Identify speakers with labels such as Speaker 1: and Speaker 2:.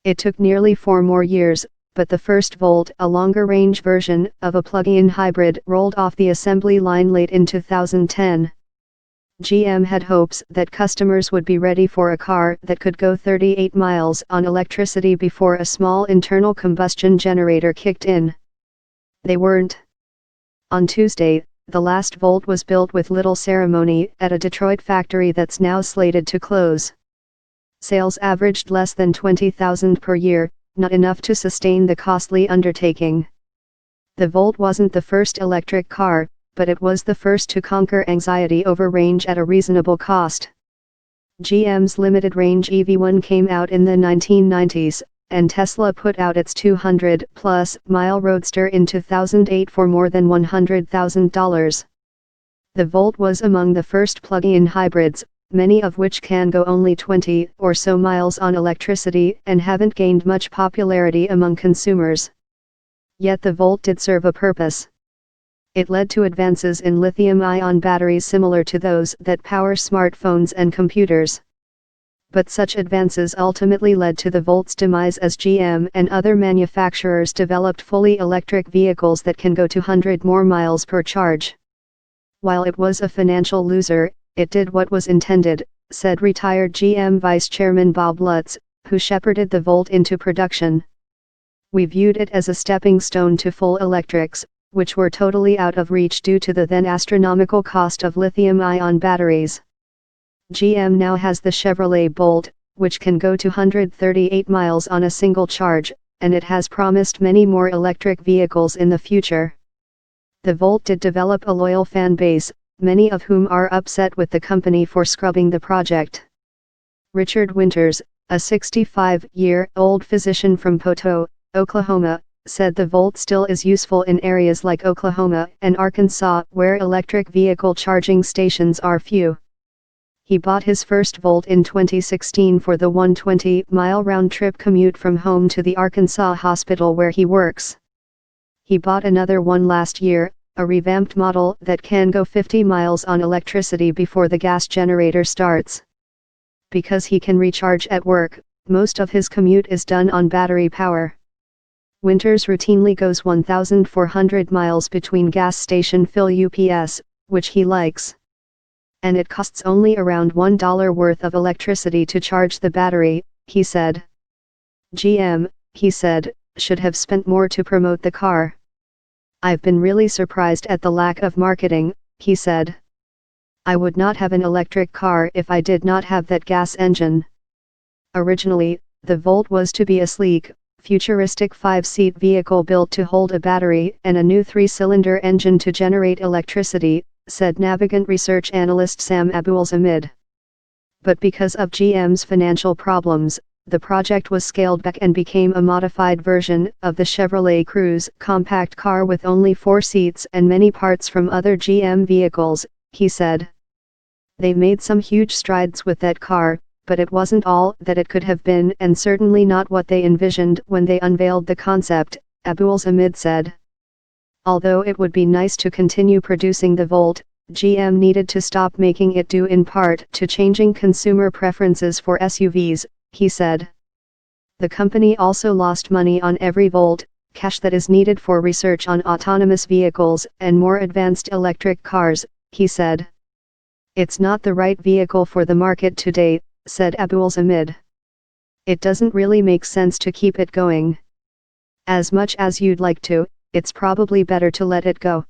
Speaker 1: It took nearly 4 more years, but the first Volt, a longer-range version of a plug-in hybrid, rolled off the assembly line late in 2010. GM had hopes that customers would be ready for a car that could go 38 miles on electricity before a small internal combustion generator kicked in. They weren't. On Tuesday, the last Volt was built with little ceremony at a Detroit factory that's now slated to close. Sales averaged less than 20,000 per year, not enough to sustain the costly undertaking. The Volt wasn't the first electric car, but it was the first to conquer anxiety over range at a reasonable cost. GM's limited-range EV1 came out in the 1990s, and Tesla put out its 200-plus-mile Roadster in 2008 for more than $100,000. The Volt was among the first plug-in hybrids, many of which can go only 20 or so miles on electricity and haven't gained much popularity among consumers. Yet the Volt did serve a purpose. It led to advances in lithium-ion batteries similar to those that power smartphones and computers. But such advances ultimately led to the Volt's demise as GM and other manufacturers developed fully electric vehicles that can go 200 more miles per charge. While it was a financial loser, it did what was intended, said retired GM Vice Chairman Bob Lutz, who shepherded the Volt into production. We viewed it as a stepping stone to full electrics, which were totally out of reach due to the then astronomical cost of lithium-ion batteries. GM now has the Chevrolet Bolt, which can go 238 miles on a single charge, and it has promised many more electric vehicles in the future. The Volt did develop a loyal fan base, many of whom are upset with the company for scrubbing the project. Richard Winters, a 65-year-old physician from Poteau, Oklahoma, said the Volt still is useful in areas like Oklahoma and Arkansas where electric vehicle charging stations are few. He bought his first Volt in 2016 for the 120-mile round-trip commute from home to the Arkansas hospital where he works. He bought another one last year, a revamped model that can go 50 miles on electricity before the gas generator starts. Because he can recharge at work, most of his commute is done on battery power. Winters routinely goes 1,400 miles between gas station fill UPS, which he likes. And it costs only around $1 worth of electricity to charge the battery, he said. GM, he said, should have spent more to promote the car. I've been really surprised at the lack of marketing, he said. I would not have an electric car if I did not have that gas engine. Originally, the Volt was to be a sleek, futuristic 5-seat vehicle built to hold a battery and a new 3-cylinder engine to generate electricity, said Navigant research analyst Sam Abuelsamid. But because of GM's financial problems, the project was scaled back and became a modified version of the Chevrolet Cruze compact car with only 4 seats and many parts from other GM vehicles, he said. They made some huge strides with that car, but it wasn't all that it could have been and certainly not what they envisioned when they unveiled the concept, Abuelsamid said. Although it would be nice to continue producing the Volt, GM needed to stop making it due in part to changing consumer preferences for SUVs, he said. The company also lost money on every Volt, cash that is needed for research on autonomous vehicles and more advanced electric cars, he said. It's not the right vehicle for the market today, said Abuelsamid. It doesn't really make sense to keep it going. As much as you'd like to, it's probably better to let it go.